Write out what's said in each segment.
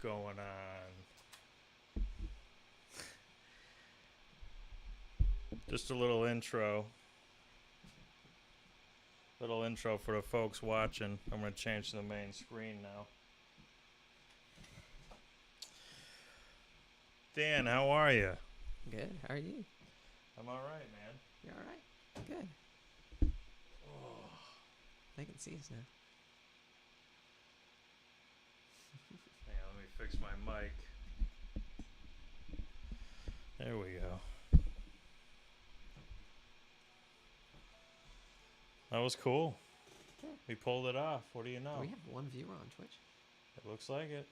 going on? Just a little intro. Little intro for the folks watching. I'm going to change to the main screen now. Dan, how are you? Good. How are you? I'm all right, man. You're all right? Good. Oh. They can see us now. Hang on, let me fix my mic. There we go. That was cool. Yeah. We pulled it off. What do you know? We have one viewer on Twitch. It looks like it.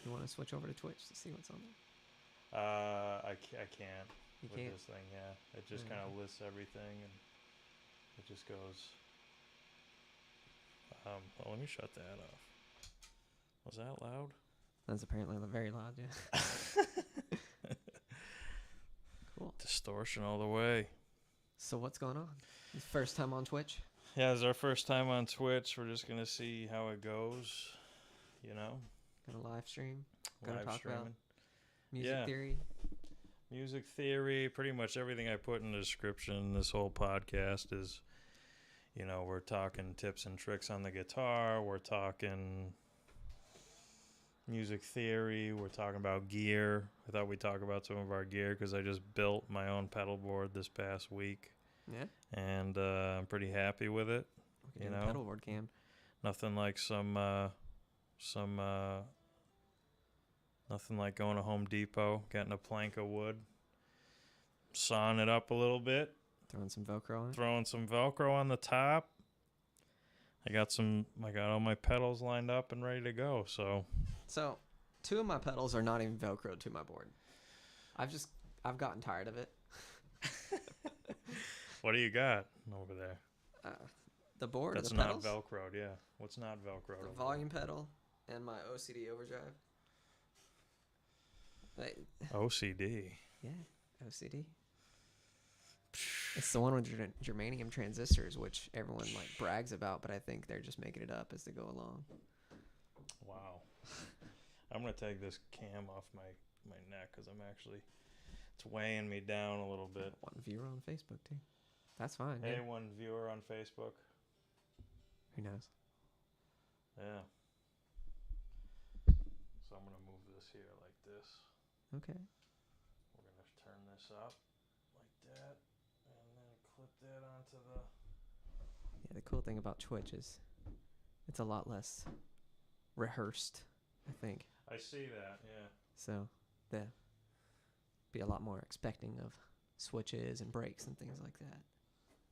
You want to switch over to Twitch to see what's on there? I can't. You with can't? this thing, yeah. It just kind of lists everything, and it just goes. Well, let me shut that off. Was that loud? That's apparently very loud, yeah. Cool. Distortion all the way. So what's going on? It's first time on Twitch? Yeah, it's our first time on Twitch. We're just going to see how it goes, you know? Gonna live stream? Gonna Live talk streaming. about music theory? Music theory, pretty much everything I put in the description. This whole podcast is, you know, we're talking tips and tricks on the guitar. We're talking music theory. We're talking about gear. I thought we'd talk about some of our gear because I just built my own pedal board this past week. Yeah? And I'm pretty happy with it. We can do a pedal board cam. Nothing like nothing like going to Home Depot, getting a plank of wood, sawing it up a little bit, Throwing some Velcro on it? throwing some Velcro on the top. I got all my pedals lined up and ready to go. So two of my pedals are not even Velcroed to my board. I've gotten tired of it. what do you got over there? The board. That's the not pedals, Velcroed. Yeah, what's not Velcroed? the over volume pedal, and my OCD overdrive. there? OCD. Yeah, OCD. It's the one with germanium transistors, which everyone like brags about, but I think they're just making it up as they go along. Wow. I'm gonna take this cam off my neck because it's weighing me down a little bit. One viewer on Facebook too. That's fine. Hey, Yeah. one viewer on Facebook. Who knows? Yeah. So I'm gonna move this here like this. Okay. We're gonna turn this up like that, and then clip that onto the. Yeah, the cool thing about Twitch is it's a lot less rehearsed, I think. I see that. Yeah. So be a lot more expecting of switches and breaks and things like that.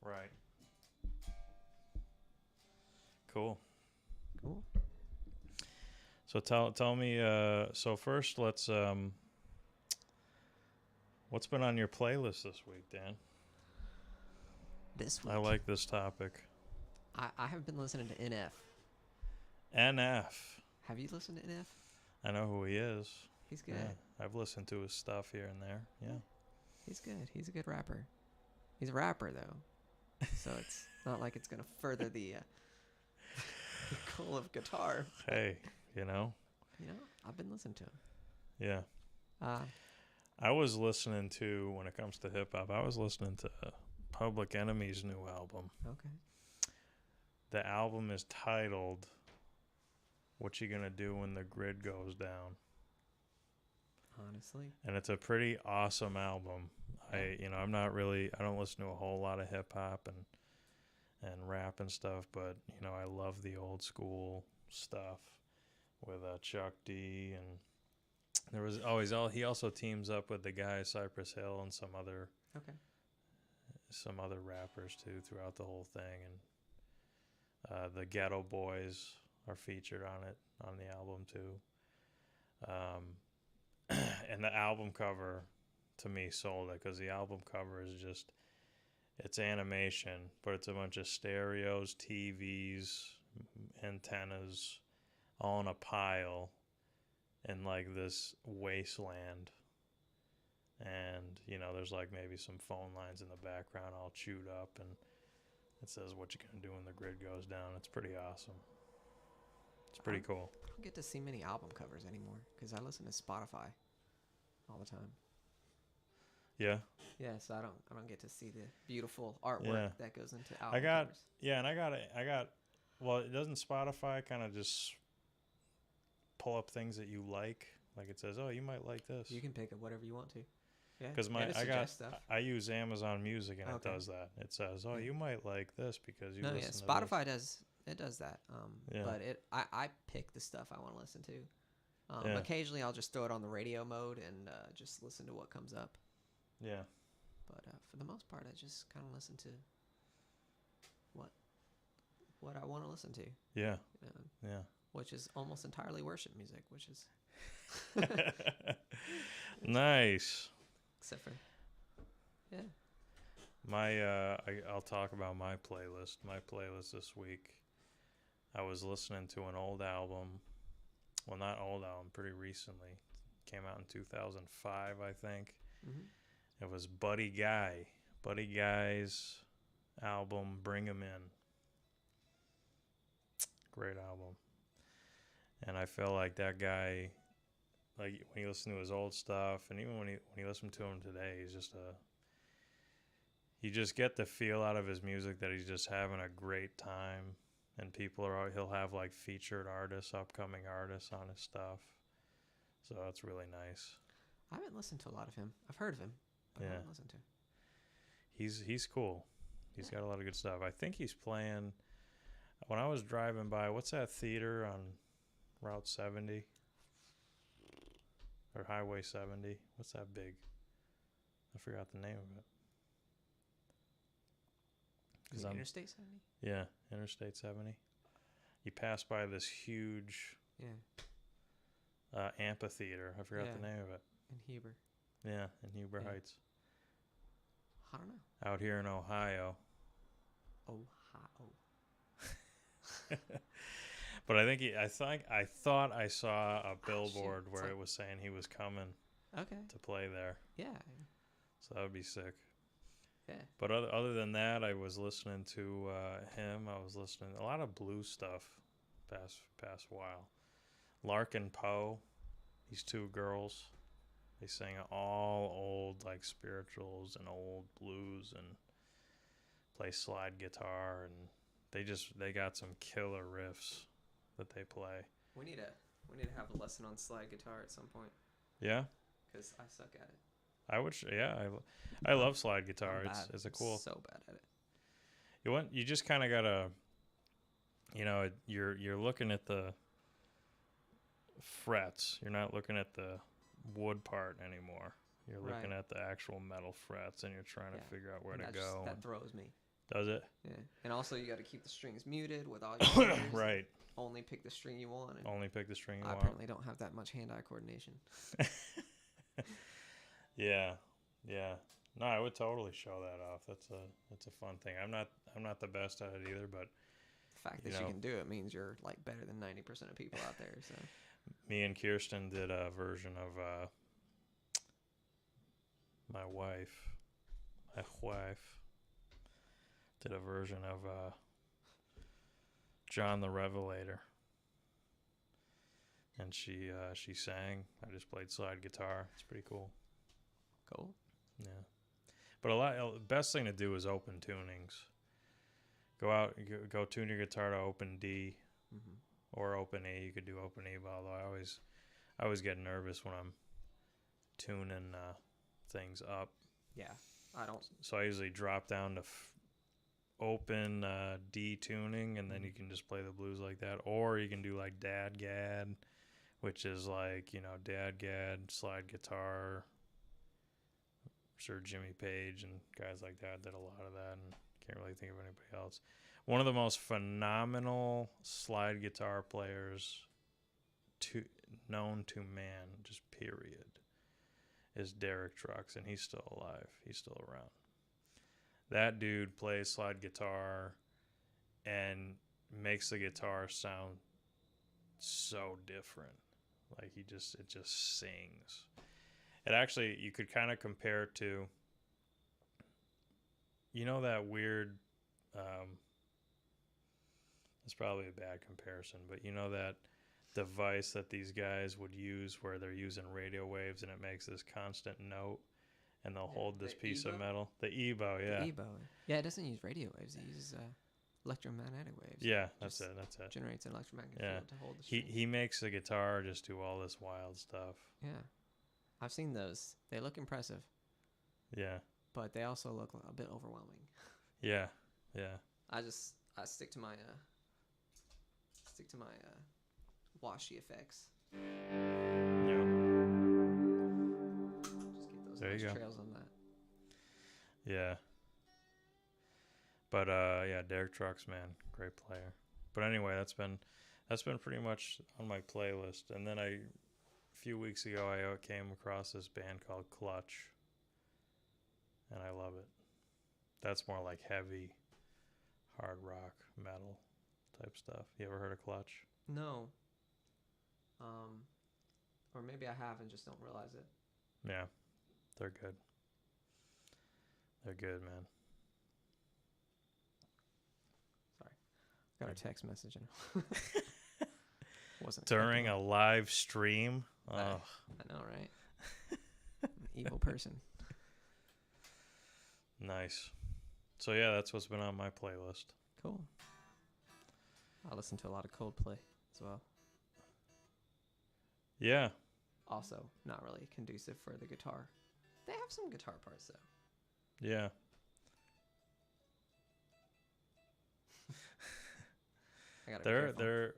Right. Cool. Cool. So tell me. So first, let's. What's been on your playlist this week, Dan? This week, I like this topic. I have been listening to NF. NF. Have you listened to NF? I know who he is. He's good. Yeah, I've listened to his stuff here and there. Yeah. He's good. He's a good rapper. He's a rapper though, so it's not like it's gonna further the goal of guitar. Hey, you know. You know, I've been listening to him. Yeah. I was listening to, when it comes to hip hop, I was listening to Public Enemy's new album. Okay. The album is titled "What You Gonna Do When the Grid Goes Down." Honestly. And it's a pretty awesome album. I don't listen to a whole lot of hip hop and rap and stuff, but you know, I love the old school stuff with Chuck D, and there was always he also teams up with the guy Cypress Hill and some other rappers too throughout the whole thing, and the Ghetto Boys are featured on the album too. And the album cover to me sold it, because the album cover is just, it's animation, but it's a bunch of stereos, TVs, antennas, all in a pile in like this wasteland. And, you know, there's like maybe some phone lines in the background all chewed up, and it says what you can do when the grid goes down. It's pretty awesome. It's pretty cool. don't get to see many album covers anymore because I listen to Spotify all the time. Yeah. Yeah, so I don't get to see the beautiful artwork Yeah. that goes into I album got covers. yeah, and I got. Well, doesn't Spotify kind of just pull up things that you like? Like it says, oh, you might like this. You can pick up whatever you want to. Yeah, Because and it suggests stuff. I use Amazon Music and Okay. it does that. It says, oh, Yeah. you might like this because you No, listen yeah, to Spotify this. does that. Yeah. But I pick the stuff I want to listen to. Yeah. Occasionally I'll just throw it on the radio mode and just listen to what comes up. Yeah. But for the most part, I just kind of listen to what I want to listen to. Yeah. Yeah. Which is almost entirely worship music, which is Nice. except for yeah. I'll talk about my playlist. My playlist this week. I was listening to an old album. Well, not old album, pretty recently. Came out in 2005, I think. Mm-hmm. It was Buddy Guy. Buddy Guy's album, Bring 'Em In. Great album. And I feel like that guy, like when you listen to his old stuff, and even when you listen to him today, you just get the feel out of his music that he's just having a great time. And he'll have like featured artists, upcoming artists on his stuff. So that's really nice. I haven't listened to a lot of him. I've heard of him, but I haven't listened to him. He's cool. He's got a lot of good stuff. I think he's playing. When I was driving by, what's that theater on Route 70 or Highway 70? What's that big? I forgot the name of it. Is it Interstate 70? Yeah, Interstate 70. You pass by this huge amphitheater. I forgot the name of it. In Heber. Yeah, in Heber Heights. I don't know. Out here in Ohio. Ohio. But I thought I saw a billboard where it was saying he was coming to play there. Yeah. So that would be sick. Yeah. But other than that, I was listening to him. I was listening to a lot of blues stuff past while. Larkin Poe, these two girls, they sing all old like spirituals and old blues and play slide guitar, and they got some killer riffs that they play. We need to have a lesson on slide guitar at some point. Yeah? Because I suck at it. I love slide guitar. It's a cool. So bad at it. You just kind of gotta, you're looking at the frets. You're not looking at the wood part anymore. You're looking at the actual metal frets, and you're trying to figure out where to go. That throws me. Does it? Yeah. And also, you got to keep the strings muted with all your fingers. Right. Only pick the string you want. Only pick the string you want. I apparently don't have that much hand-eye coordination. Yeah. No, I would totally show that off. That's a fun thing. I'm not the best at it either, but the fact that you can do it means you're like better than 90% of people out there. So me and Kirsten did a version of my wife did a version of John the Revelator, and she sang. I just played slide guitar. It's pretty cool. Cool. Yeah, but the best thing to do is open tunings. Go out, go tune your guitar to open D or open E. You could do open E, but although I always get nervous when I'm tuning things up. Yeah, I don't. So I usually drop down to open D tuning, and then you can just play the blues like that. Or you can do like Dad Gad, which is like, Dad Gad, slide guitar. I'm sure Jimmy Page and guys like that did a lot of that, and can't really think of anybody else. One of the most phenomenal slide guitar players known to man, just period, is Derek Trucks, and he's still alive. He's still around. That dude plays slide guitar and makes the guitar sound so different. Like it just sings. It actually, you could kind of compare it to, that weird, it's probably a bad comparison, but that device that these guys would use where they're using radio waves and it makes this constant note, and they'll hold this piece of metal. The EBO, yeah. The EBO. Yeah, it doesn't use radio waves. It uses electromagnetic waves. Yeah, that's it. Generates an electromagnetic field to hold the string. He makes the guitar just do all this wild stuff. Yeah. I've seen those. They look impressive. Yeah. But they also look a bit overwhelming. Yeah. Yeah. I stick to my washy effects. Yeah. Just get those nice trails on that. Yeah. But yeah, Derek Trucks, man, great player. But anyway, that's been pretty much on my playlist. And then a few weeks ago I came across this band called Clutch, and I love it. That's more like heavy hard rock metal type stuff. You ever heard of Clutch? No. Or maybe I have and just don't realize it. Yeah. They're good. They're good, man. Sorry. Got a text message in. Wasn't during a live stream. Oh. I know, right? I'm an evil person. Nice. So yeah, that's what's been on my playlist. Cool. I listen to a lot of Coldplay as well. Yeah. Also, not really conducive for the guitar. They have some guitar parts though. Yeah. I gotta be careful.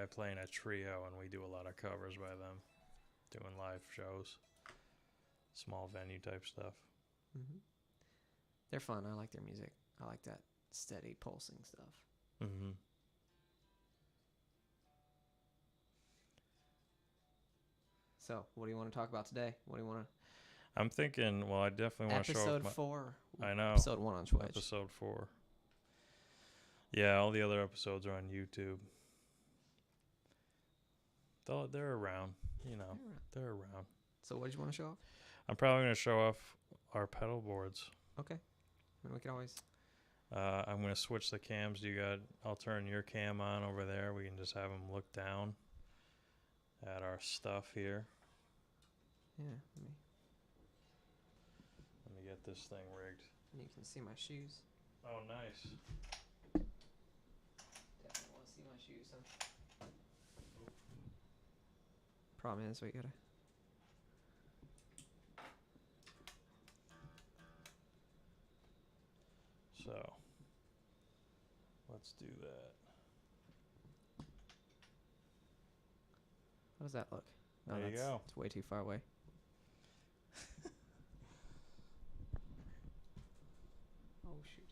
I play in a trio and we do a lot of covers by them, doing live shows, small venue type stuff. Mm-hmm. They're fun. I like their music. I like that steady pulsing stuff. Mm-hmm. So, what do you want to talk about today? What do you want to... I'm thinking, well, I definitely want to show off Episode 4. I know. Episode 1 on Twitch. Episode 4. Yeah, all the other episodes are on YouTube. They're around, you know. They're around. So what did you want to show off? I'm probably going to show off our pedal boards. Okay. I mean, we can always... I'm going to switch the cams. I'll turn your cam on over there. We can just have them look down at our stuff here. Yeah. Let me get this thing rigged. You can see my shoes. Oh, nice. Definitely want to see my shoes, huh? Problem is, we gotta... So, let's do that. How does that look? No, there you go. It's way too far away. Oh, shoot.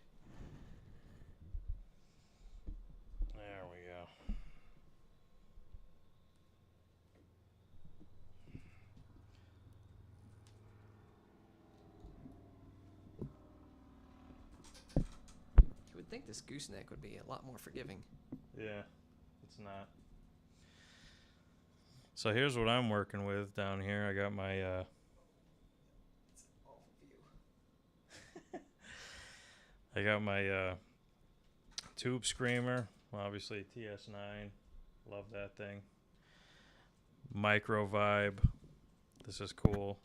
There we go. You would think this gooseneck would be a lot more forgiving. Yeah, it's not. So here's what I'm working with down here. I got my It's an awful view. I got my tube screamer, obviously TS9. Love that thing. Micro vibe. This is cool.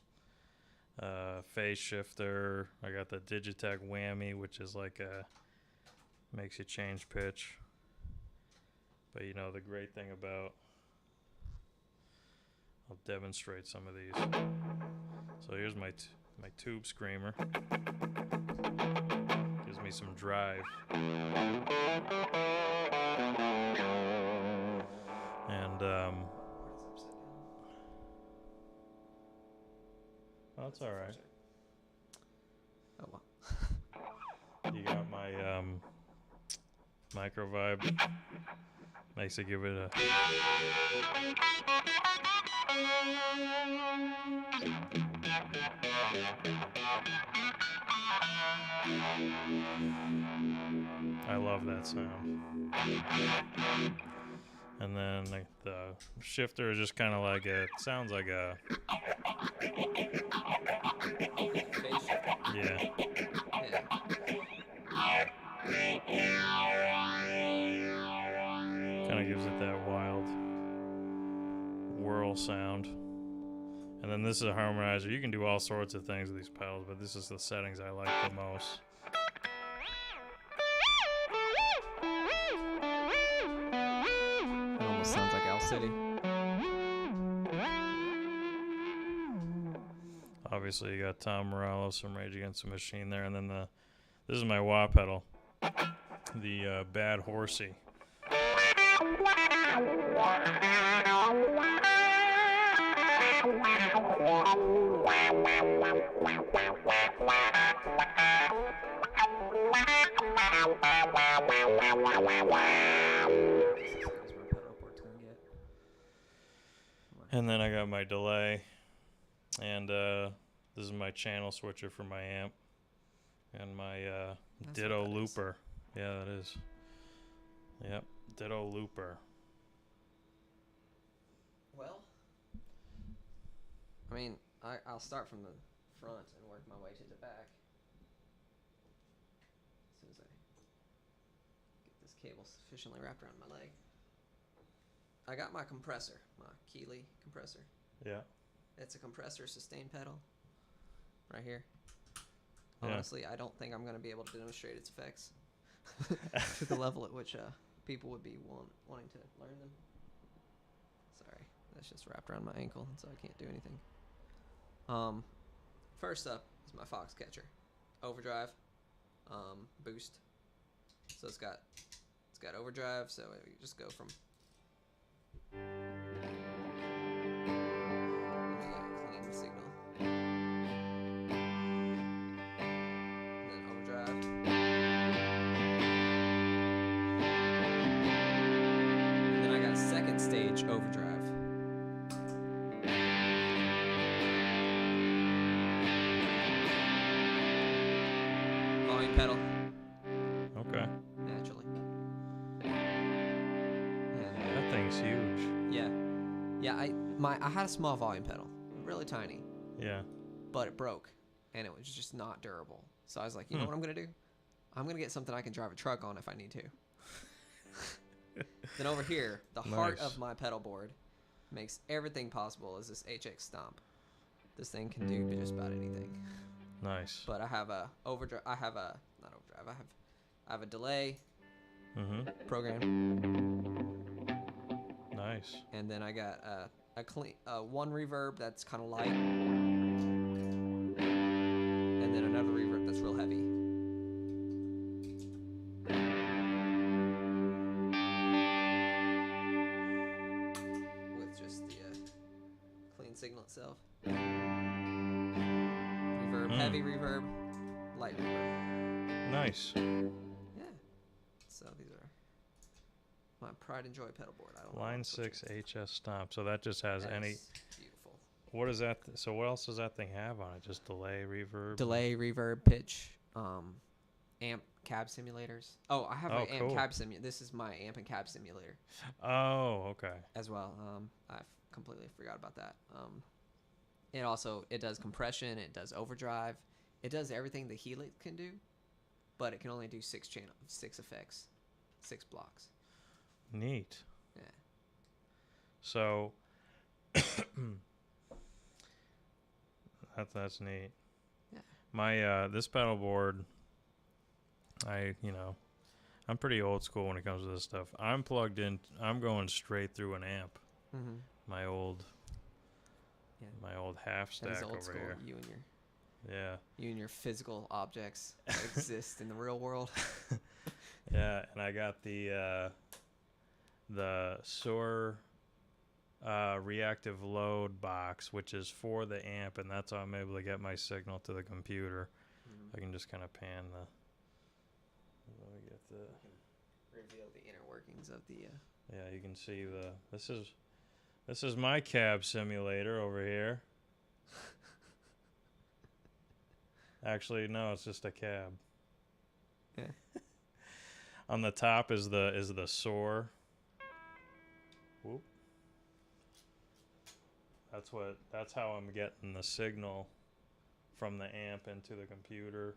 Phase shifter. I got the Digitech whammy, which is like makes you change pitch. But you know the great thing about, I'll demonstrate some of these. So here's my tube screamer. Gives me some drive. And oh, that's all right. Oh well. You got my micro vibe. Makes it give it a... I love that sound. And then like the shifter is just kind of like it sounds like a... Yeah. Kind of gives it that wild sound. And then this is a harmonizer. You can do all sorts of things with these pedals, but this is the settings I like the most. It almost sounds like Owl City. Obviously, you got Tom Morello from Rage Against the Machine there, and then this is my wah pedal, the Bad Horsey. And then I got my delay, and this is my channel switcher for my amp, and my Ditto looper. Yeah, that is. Yep, Ditto looper. Well, I mean, I'll start from the front and work my way to the back. As soon as I get this cable sufficiently wrapped around my leg. I got my compressor, my Keeley compressor. Yeah. It's a compressor sustain pedal right here. Yeah. Honestly, I don't think I'm going to be able to demonstrate its effects to the level at which people would be wanting to learn them. Sorry, that's just wrapped around my ankle, and so I can't do anything. First up is my Foxcatcher Overdrive boost. So it's got overdrive, so you just go from clean signal, and then overdrive, and then I got second stage overdrive. Volume pedal. Okay. Naturally. That thing's huge. Yeah. I had a small volume pedal, really tiny. Yeah. But it broke, and it was just not durable. So I was like, you know what I'm gonna do? I'm gonna get something I can drive a truck on if I need to. Then over here, the heart of my pedal board makes everything possible. Is this HX Stomp? This thing can do just about anything. Nice. But I have a overdrive. I have a not overdrive. I have a delay program. Nice. And then I got a clean one reverb that's kind of light, and then another reverb that's real heavy. With just the clean signal itself. Reverb, heavy reverb, light reverb. Nice. Yeah. So these are my pride and joy pedal board. I don't Line 6 HS Stomp. So that just has any. Beautiful. What is that? So what else does that thing have on it? Just delay, reverb. Delay, reverb, pitch, amp, cab simulators. Oh, I have my amp cool. cab simulator. This is my amp and cab simulator. Oh, okay. As well. I completely forgot about that. It does compression. It does overdrive. It does everything the Helix can do, but it can only do 6 effects, 6 blocks. Neat. Yeah. So that's neat. Yeah. My this pedal board, I'm pretty old school when it comes to this stuff. I'm plugged in. I'm going straight through an amp. Mm-hmm. My old half That is stack old over school. here. You and your physical objects that exist in the real world. Yeah, and I got the SOAR reactive load box, which is for the amp, and that's how I'm able to get my signal to the computer. I can just kind of pan the. Let me get the. Reveal the inner workings of the. Yeah, you can see This is my cab simulator over here. Actually, no, it's just a cab. Yeah. On the top is the SOAR. Whoop. That's how I'm getting the signal from the amp into the computer.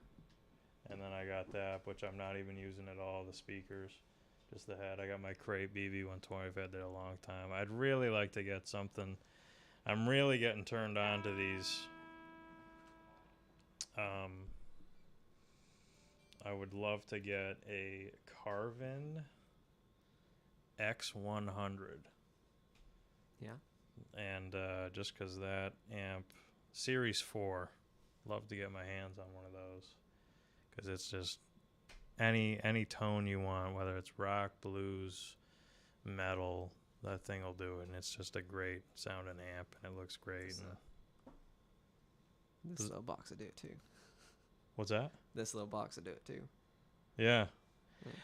And then I got the app, which I'm not even using at all, the speakers. Just the head. I got my Crate BB120. I've had that a long time. I'd really like to get something I'm really getting turned on to these. I would love to get a Carvin X100. Yeah. And just because that amp, Series 4, love to get my hands on one of those. Because it's just any tone you want, whether it's rock, blues, metal, that thing will do it. And it's just a great sounding amp, and it looks great. This little box will do it too. What's that? This little box will do it too. Yeah.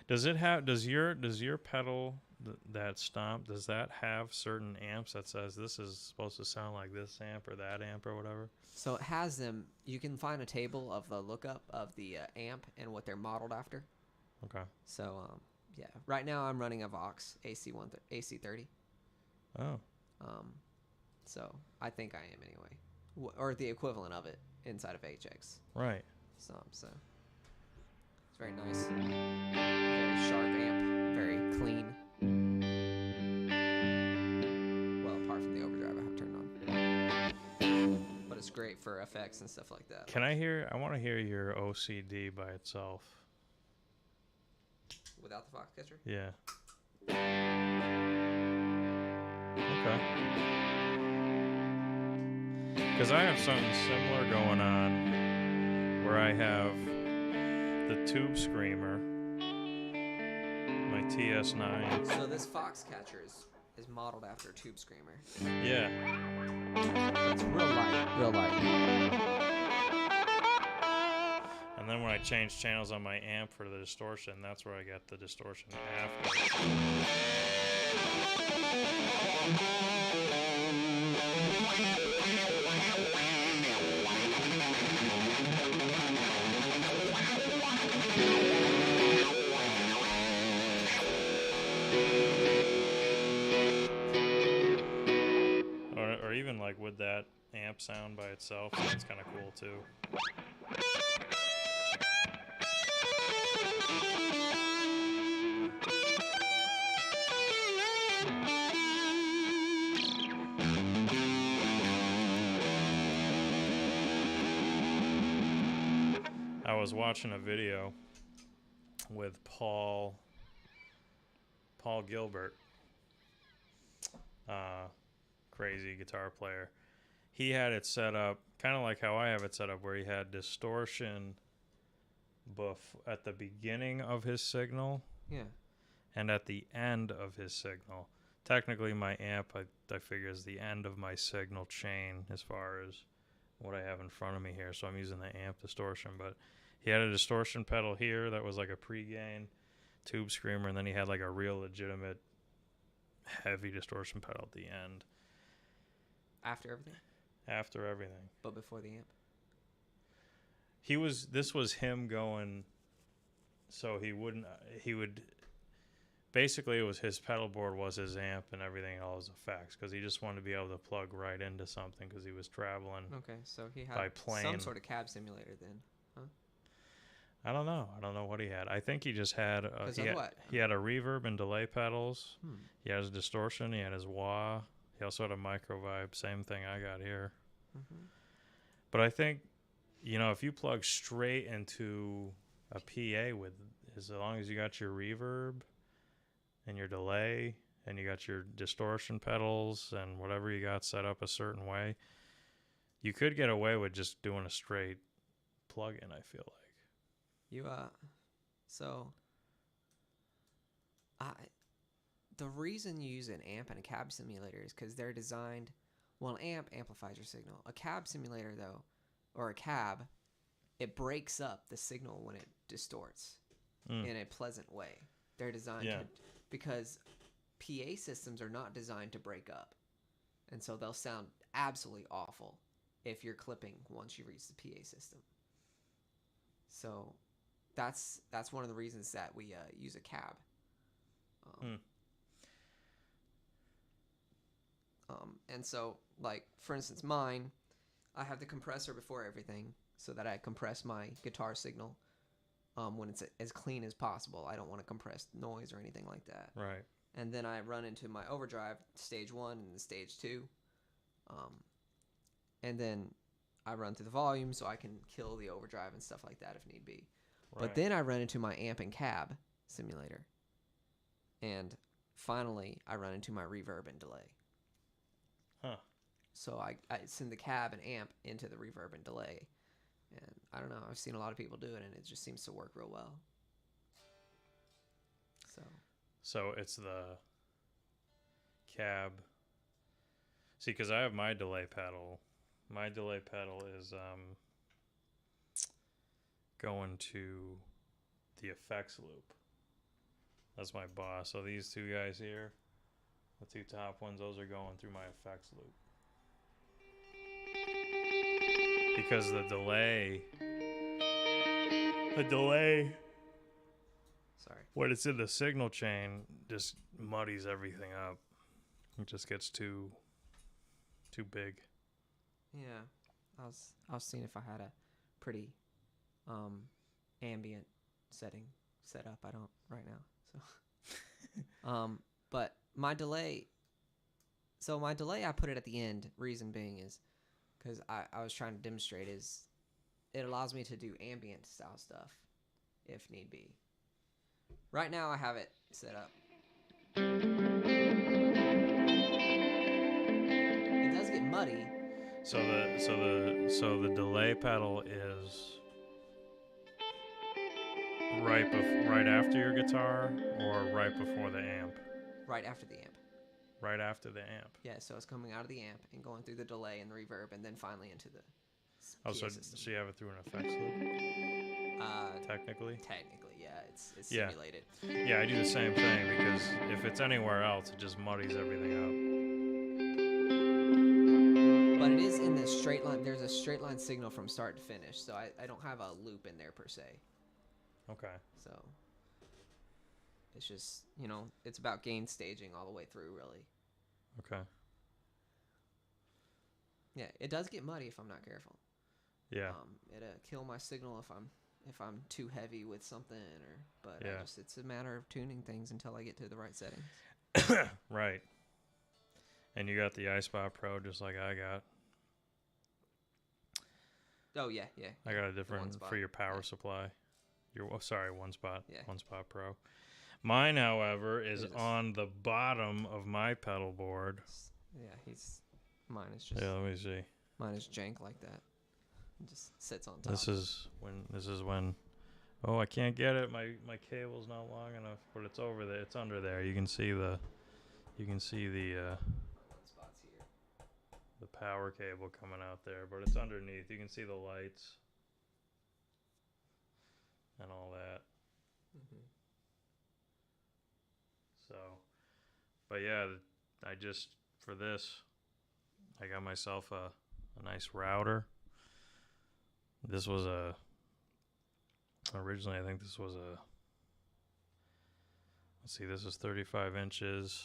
Does it have? Does your pedal that Stomp, does that have certain amps that says this is supposed to sound like this amp or that amp or whatever? So it has them. You can find a table of the lookup of the amp and what they're modeled after. Okay. So yeah. Right now I'm running a Vox AC30. Oh. So I think I am anyway, or the equivalent of it inside of HX. Right. So it's very nice. Very sharp amp. Very clean. Well, apart from the overdrive I have turned on. But it's great for effects and stuff like that. I want to hear your OCD by itself. Without the Foxcatcher? Yeah. Okay. Because I have something similar going on where I have the Tube Screamer, my TS9. So this Foxcatcher is modeled after a Tube Screamer. Yeah. It's real light. Real light. And then when I change channels on my amp for the distortion, that's where I get the distortion after. Or even like with that amp sound by itself, it's kind of cool too. I was watching a video with Paul Gilbert, crazy guitar player. He had it set up kind of like how I have it set up, where he had distortion at the beginning of his signal, Yeah. and at the end of his signal. Technically, my amp, I figure, is the end of my signal chain as far as what I have in front of me here. So I'm using the amp distortion, but he had a distortion pedal here that was like a pre-gain Tube Screamer, and then he had like a real legitimate heavy distortion pedal at the end. After everything? After everything. But before the amp? This was him going, so he would, basically it was his pedal board was his amp and everything, all his effects, because he just wanted to be able to plug right into something because he was traveling. Okay, so he had by plane. some sort of cab simulator then, huh? I don't know what he had. I think he just had he had a reverb and delay pedals. He had his distortion, he had his wah, he also had a micro vibe, same thing I got here. But I think, if you plug straight into a PA with, as long as you got your reverb and your delay and you got your distortion pedals and whatever you got set up a certain way, you could get away with just doing a straight plug-in, I feel like. The reason you use an amp and a cab simulator is because they're designed, well, an amp amplifies your signal. A cab simulator, though, or a cab, it breaks up the signal when it distorts in a pleasant way. They're designed because PA systems are not designed to break up. And so they'll sound absolutely awful if you're clipping once you reach the PA system. So that's one of the reasons that we use a cab. And so, like, for instance, mine, I have the compressor before everything so that I compress my guitar signal when it's as clean as possible. I don't want to compress noise or anything like that. Right. And then I run into my overdrive stage 1 and stage 2 And then I run through the volume so I can kill the overdrive and stuff like that if need be. Right. But then I run into my amp and cab simulator. And finally, I run into my reverb and delay. Huh. So I send the cab and amp into the reverb and delay. And I don't know, I've seen a lot of people do it, and it just seems to work real well. So it's the cab. See, because I have my delay pedal. My delay pedal is going to the effects loop. That's my boss. So these two guys here, the two top ones, those are going through my effects loop. Because the delay, Sorry. when it's in the signal chain, just muddies everything up. It just gets too big. Yeah, I was seeing if I had a pretty ambient setting set up. I don't right now. So but my delay, I put it at the end. Reason being is because I was trying to demonstrate is it allows me to do ambient style stuff if need be. Right now I have it set up. It does get muddy. So the delay pedal is right after your guitar or right before the amp? Right after the amp. Right after the amp. Yeah, so it's coming out of the amp and going through the delay and the reverb and then finally into the Oh, PA so system. you have it through an effects loop? Technically? Technically, yeah. It's Yeah. simulated. Yeah, I do the same thing because if it's anywhere else, it just muddies everything But it is in the straight line. There's a straight line signal from start to finish, so I don't have a loop in there per se. up. Okay. So it's just, it's about gain staging all the way through, really. Okay. Yeah, it does get muddy if I'm not careful. Yeah. It'll kill my signal if I'm too heavy with something, but Yeah. it's a matter of tuning things until I get to the right settings. Right. And you got the iSpot Pro just like I got. Oh yeah. I got a different Spot. for your power Yeah. supply. One spot. Yeah. One Spot Pro. Mine, however, is It is. on the bottom of my pedal board. Yeah, mine is just Yeah, let me see. mine is jank like that. It just sits on top. This is when oh, I can't get it. My cable's not long enough, but it's over there. It's under there. You can see the spots here. the power cable coming out there, but it's underneath. You can see the lights and all that. Mm-hmm. So, but yeah, for this, I got myself a nice router. This was originally, I think this was let's see, this is 35 inches.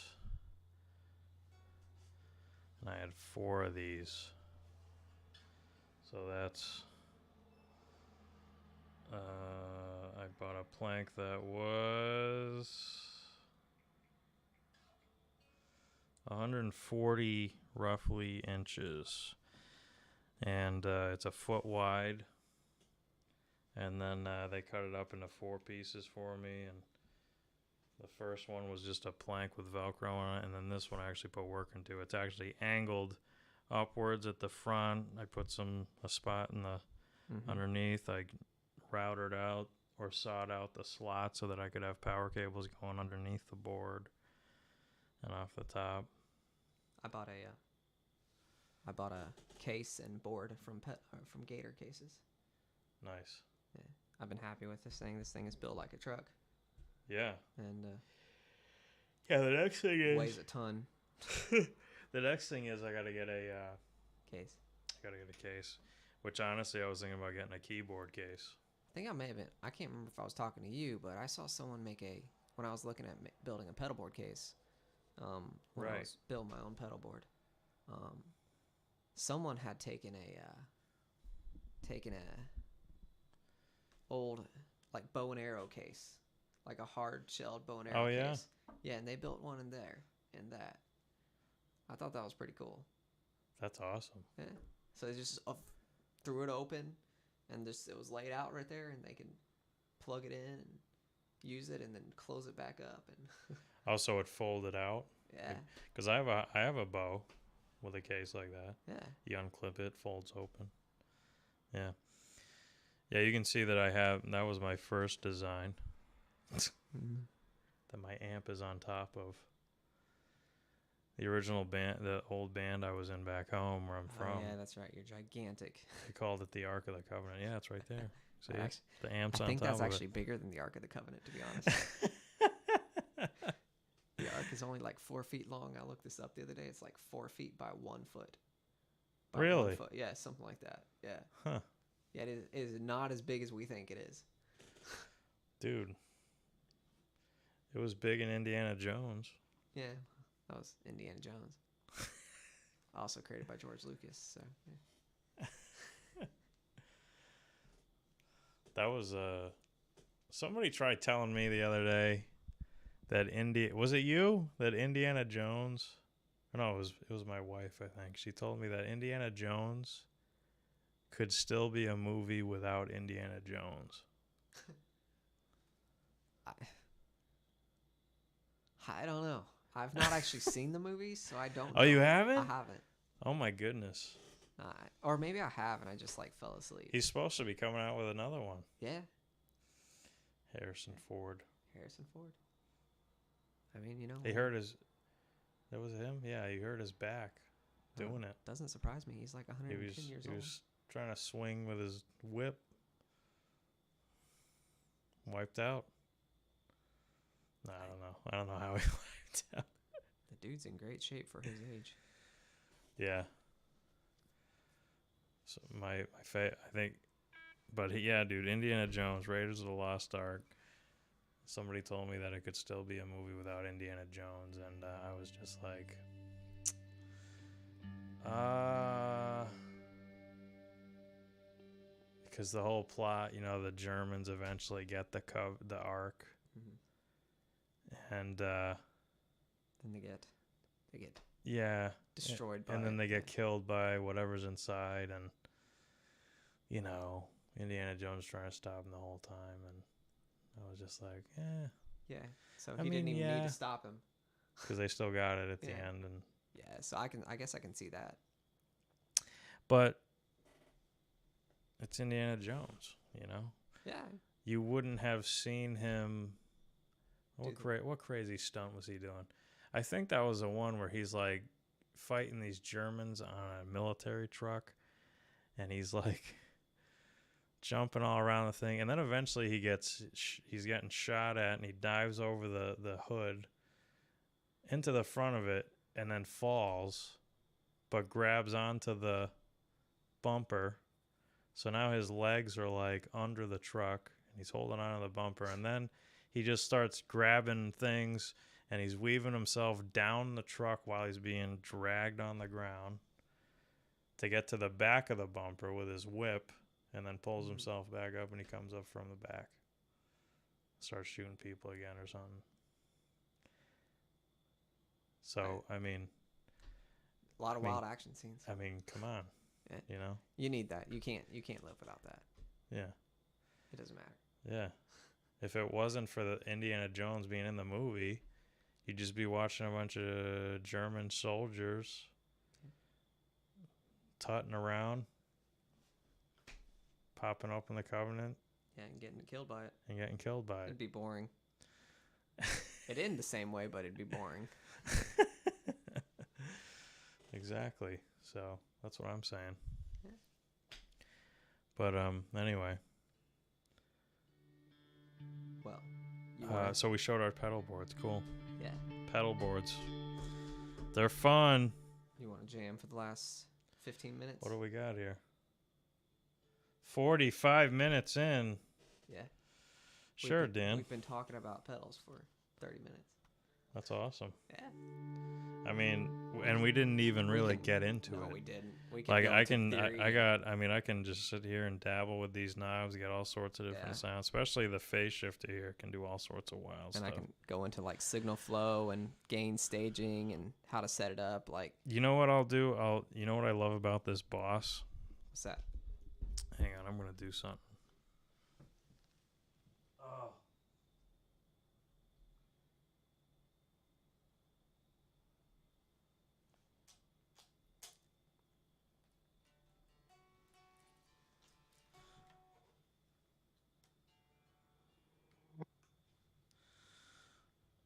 And I had 4 of these. So that's, I bought a plank that was 140 roughly inches. And it's a foot wide. And then they cut it up into 4 pieces for me. And the first one was just a plank with Velcro on it. And then this one I actually put work into. It's actually angled upwards at the front. I put a spot in the underneath. I routed out or sawed out the slot so that I could have power cables going underneath the board and off the top. I bought a case and board from Gator Cases. Nice. Yeah, I've been happy with this thing. This thing is built like a truck. Yeah. And yeah, the next thing is weighs a ton. the next thing is I gotta get a case. I gotta get a case. Which honestly I was thinking about getting a keyboard case. I think I may have been. I can't remember if I was talking to you, but I saw someone when I was looking at building a pedal board case. When I was building my own pedal board, someone had taken a old like bow and arrow case, like a hard shelled bow and arrow case. Yeah, and they built one in there and that. I thought that was pretty cool. That's awesome. Yeah. So they just threw it open, and it was laid out right there, and they can plug it in and use it, and then close it back up. And Also, it folded out. yeah. Because I have a bow with a case like that. Yeah. You unclip it, folds open. Yeah. Yeah, you can see that that was my first design. That my amp is on top of. The original band, the old band I was in back home where I'm from. Oh, yeah, that's right. You're gigantic. They called it the Ark of the Covenant. Yeah, it's right there. See, the amp's I on top of it. think that's actually bigger than the Ark of the Covenant, to be honest. The Ark is only like 4 feet long. I looked this up the other day. It's like 4 feet by 1 foot. Really? 1 foot. Yeah, something like that. Yeah. Huh. Yeah, it is not as big as we think it is. Dude. It was big in Indiana Jones. Yeah, that was Indiana Jones. Also created by George Lucas. So. Yeah. That was somebody tried telling me the other day that was it you that Indiana Jones? No, it was my wife, I think. She told me that Indiana Jones could still be a movie without Indiana Jones. I don't know. I've not actually seen the movies, so I don't know. Oh, you haven't? I haven't. Oh my goodness. Or maybe I have and I just like fell asleep. He's supposed to be coming out with another one. Yeah. Harrison Ford. I mean, you know. He hurt his. That was him? Yeah, he hurt his back doing it. Doesn't surprise me. He's like 110 years old. He was trying to swing with his whip. Wiped out. No, I don't know. I don't know how he wiped out. The dude's in great shape for his age. Yeah. So I think, but yeah, dude, Indiana Jones, Raiders of the Lost Ark. Somebody told me that it could still be a movie without Indiana Jones, and I was just like, because the whole plot, you know, the Germans eventually get the Ark, and then they get destroyed by and then they get killed by whatever's inside, and you know, Indiana Jones trying to stop him the whole time, and I was just like, yeah. So he didn't even need to stop him because they still got it at the end, and yeah. So I guess I can see that. But it's Indiana Jones, you know. Yeah. You wouldn't have seen him. What crazy stunt was he doing? I think that was the one where he's like fighting these Germans on a military truck, and he's like jumping all around the thing, and then eventually he's getting shot at, and he dives over the hood into the front of it, and then falls, but grabs onto the bumper. So now his legs are like under the truck, and he's holding onto the bumper, and then he just starts grabbing things, and he's weaving himself down the truck while he's being dragged on the ground to get to the back of the bumper with his whip, and then pulls himself back up, and he comes up from the back. Starts shooting people again or something. So, I mean... A lot of wild action scenes. I mean, come on. Yeah. You know? You need that. You can't live without that. Yeah. It doesn't matter. Yeah. If it wasn't for the Indiana Jones being in the movie, you'd just be watching a bunch of German soldiers tutting around, popping open the Covenant. Yeah, and getting killed by it. It'd be boring. It'd end the same way, but it'd be boring. Exactly. So that's what I'm saying. Yeah. But anyway. Well, so we showed our pedal boards. Cool. Yeah. Pedal boards. They're fun. You want to jam for the last 15 minutes? What do we got here? 45 minutes in. Yeah. Sure, Dan. We've been talking about pedals for 30 minutes. That's awesome. Yeah. I mean, and we didn't even really get into it. No, we didn't. We can Like go I into can, theory. I can just sit here and dabble with these knobs, get all sorts of different sounds. Especially the phase shifter here can do all sorts of wild stuff. And I can go into like signal flow and gain staging and how to set it up. Like, you know what I'll do? You know what I love about this Boss? what's that? Hang on, I'm gonna do something. Oh.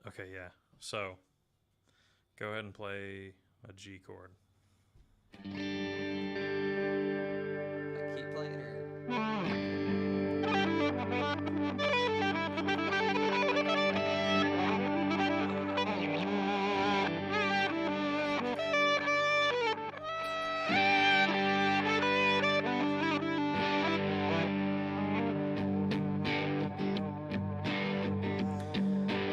Okay, yeah. So, go ahead and play a G chord. Like keep playing or?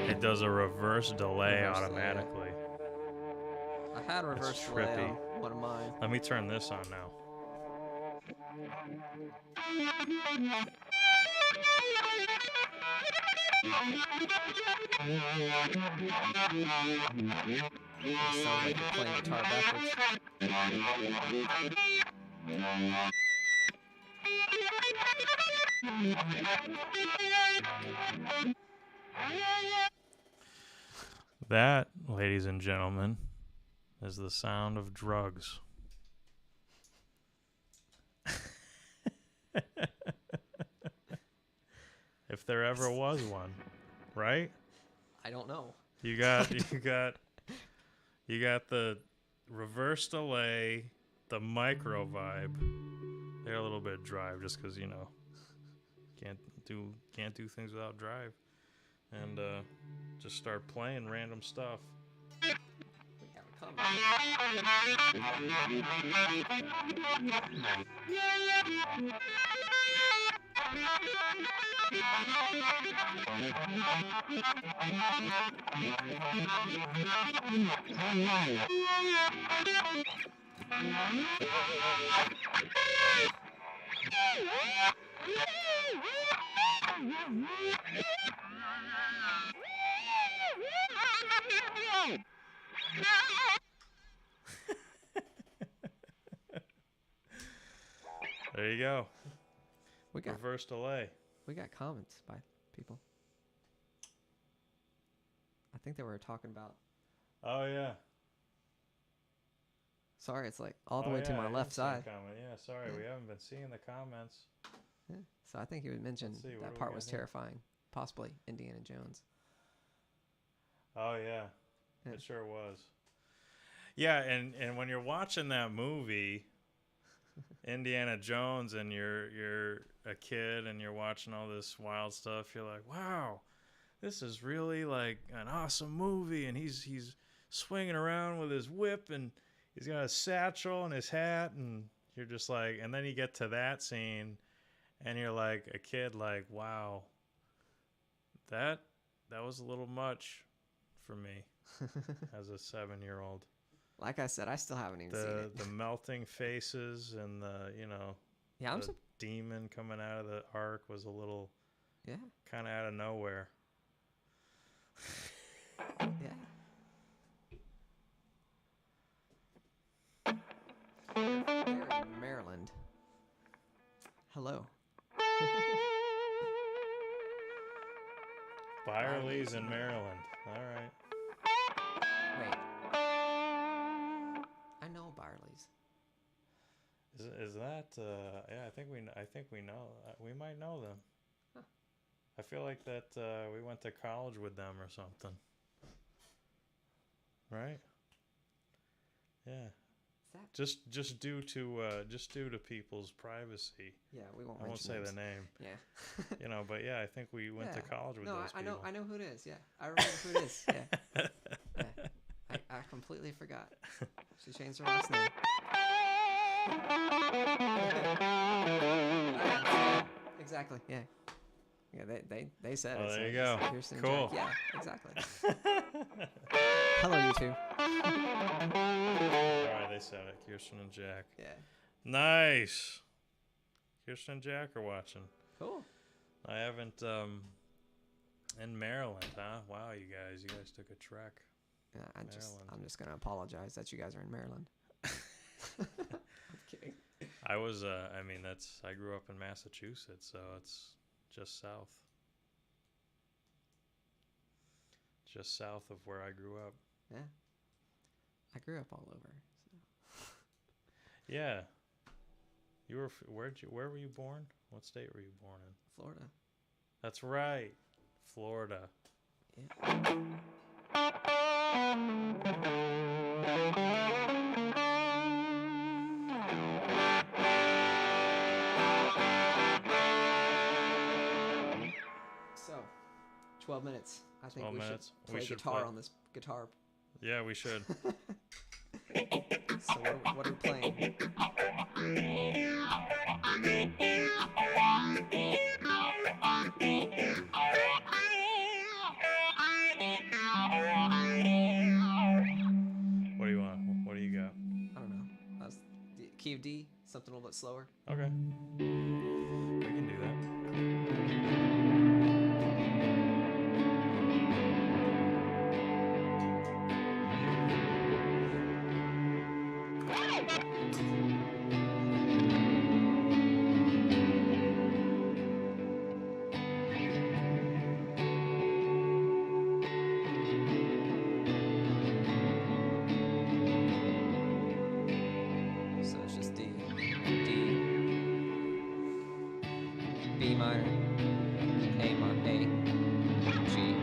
It does a reverse delay automatically. I had reverse delay on one of mine. Let me turn this on now. It sounds like you're playing guitar backwards. That, ladies and gentlemen, is the sound of drugs. If there ever was one, right? I don't know. You got the reverse delay, the micro vibe. They're a little bit drive just because, you know, can't do things without drive. And just start playing random stuff. There you go. We got reverse delay. We got comments by people. I think they were talking about. Oh yeah. Sorry, it's like all the way to my left side. Comment. Yeah, sorry, we haven't been seeing the comments. Yeah. So I think he would mention that part was terrifying. Possibly Indiana Jones. Oh yeah. It sure was. Yeah, and when you're watching that movie, Indiana Jones, and you're a kid and you're watching all this wild stuff, you're like, wow, this is really like an awesome movie, and he's swinging around with his whip, and he's got a satchel and his hat, and you're just like, and then you get to that scene, and you're like a kid, like, wow, that was a little much for me as a 7-year-old. Like I said, I still haven't even seen it. The melting faces and the, the demon coming out of the ark was a little, kind of out of nowhere. Yeah. Maryland. Hello. Byerly's in Maryland. All right. Wait. I know Byerly's. Is that? Yeah, I think we know. We might know them. Huh. I feel like that we went to college with them or something. Right? Yeah. Just due to people's privacy. Yeah, we won't. I won't say the name. Yeah. But yeah, I think we went to college with those people. I know who it is. Yeah, I remember who it is. Yeah. I completely forgot. She changed her last name. Exactly. Yeah. Yeah, they said Oh, it. there so you go. it's Kirsten and Cool. Jack. Yeah, exactly. Hello, you two. All right, they said it. Kirsten and Jack. Yeah. Nice. Kirsten and Jack are watching. Cool. I haven't. In Maryland, huh? Wow, you guys took a trek. Yeah, Maryland. I'm just gonna apologize that you guys are in Maryland. I'm kidding. I was. I mean, I grew up in Massachusetts, so it's just south. Just south of where I grew up. Yeah. I grew up all over. So. Yeah. You were where were you born? What state were you born in? Florida. That's right. Florida. Yeah. So, 12 minutes. I think 12 we minutes. should play guitar on this guitar. Yeah, we should. So what are we playing? What do you want? What do you got? I don't know. That's key of D, something a little bit slower. Okay. We can do that. So it's just D, B minor, A minor, A, G.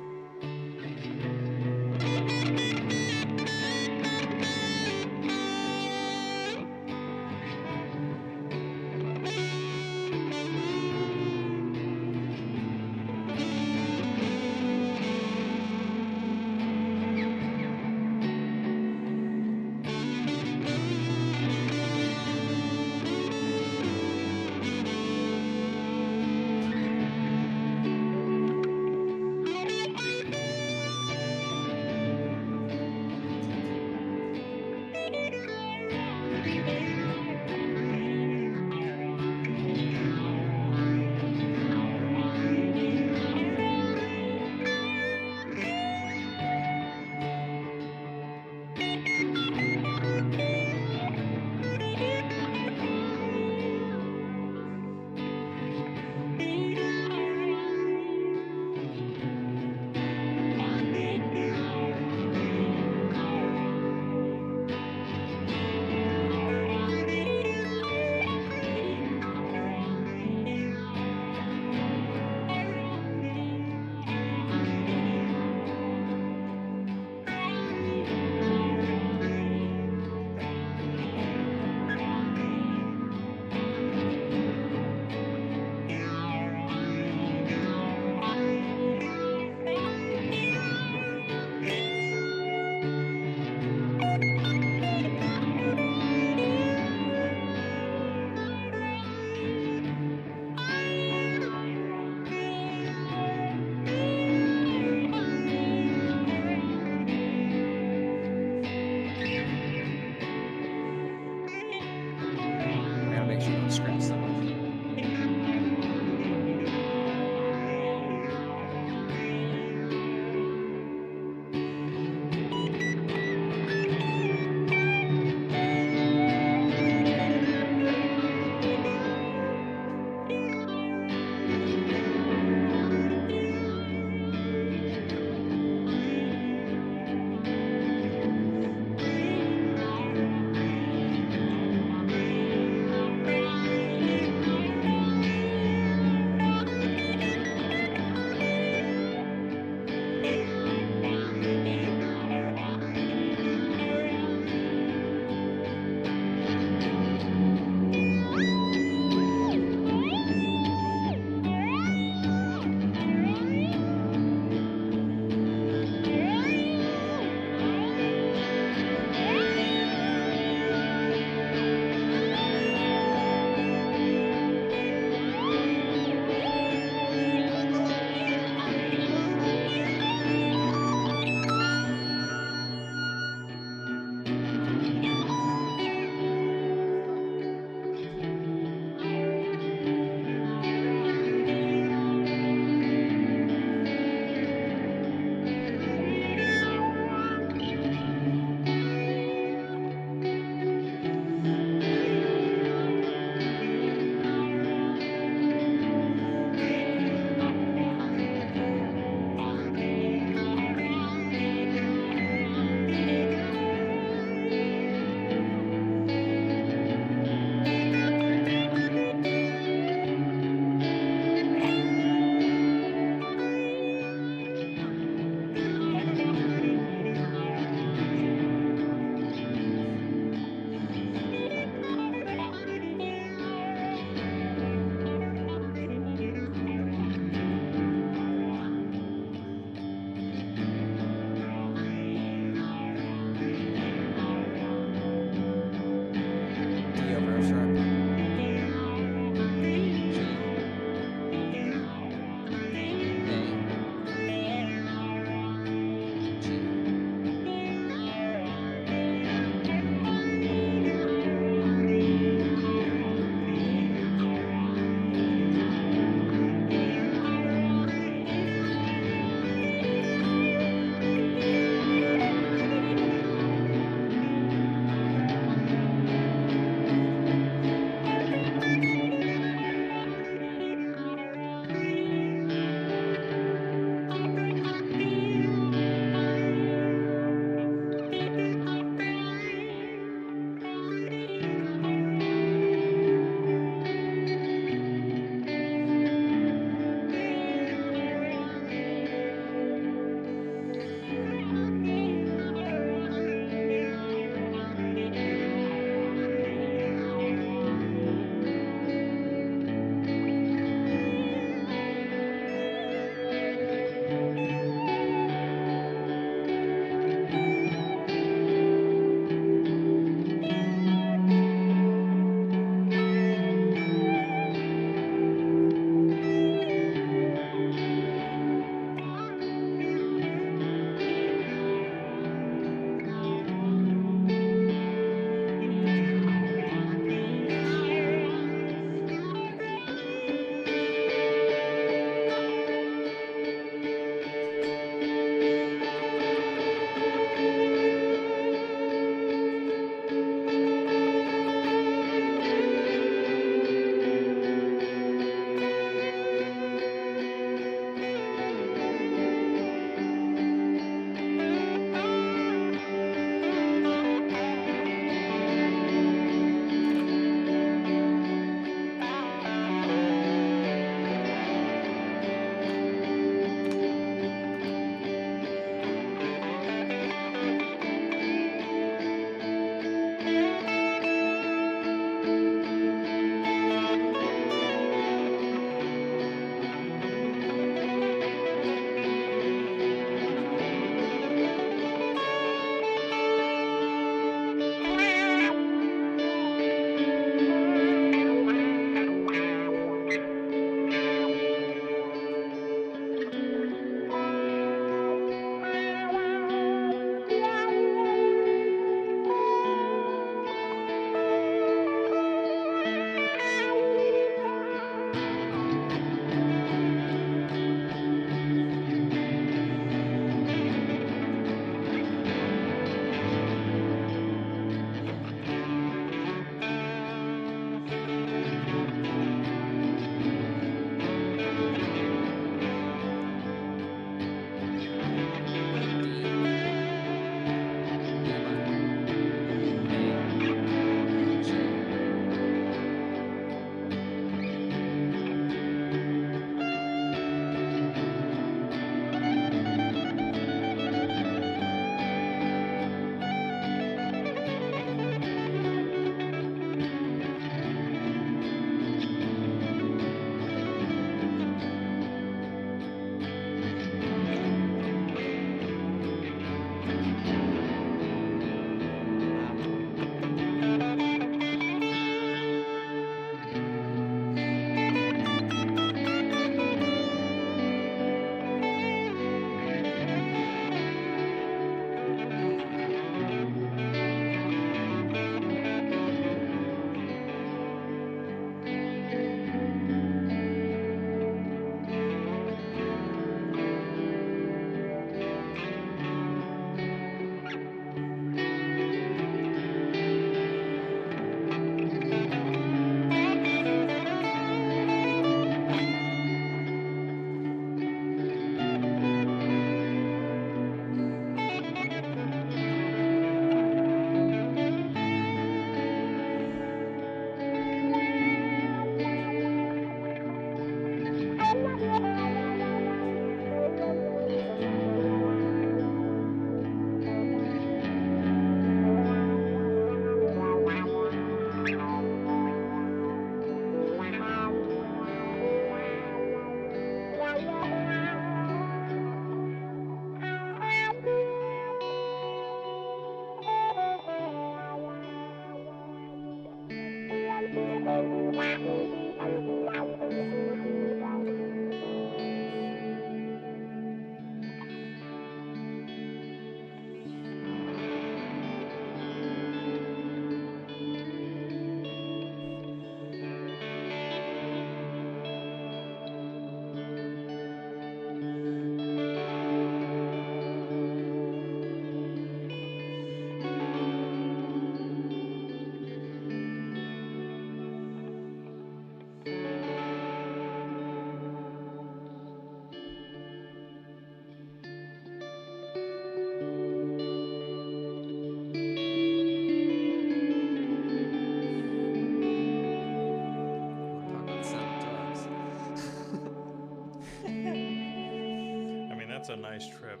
nice trip.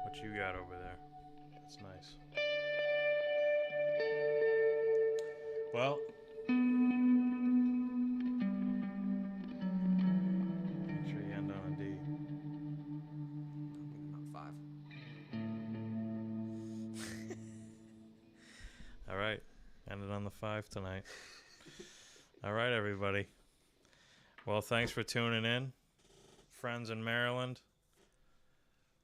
What you got over there? That's nice. Well, make sure you end on a D. On 5. All right. Ended on the 5 tonight. All right, everybody. Well, thanks for tuning in. Friends in Maryland.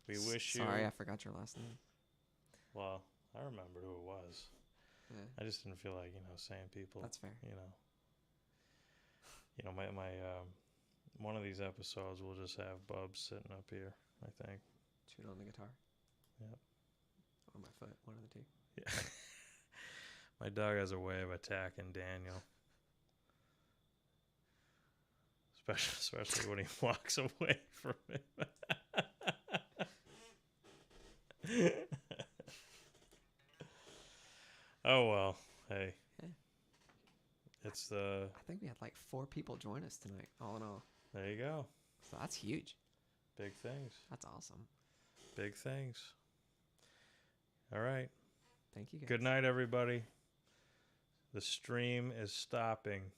We wish you... Sorry, I forgot your last name. Well, I remember who it was. Yeah. I just didn't feel like, saying people. That's fair. My one of these episodes we'll just have Bubs sitting up here, I think. Chewing on the guitar. Yep. Or my foot, one of the two. Yeah. My dog has a way of attacking Daniel. Especially when he walks away from him. Oh well, hey. Yeah. It's the... I think we had like 4 people join us tonight, all in all. There you go. So that's huge. Big things. That's awesome. Big things. All right. Thank you guys. Good night, everybody. The stream is stopping.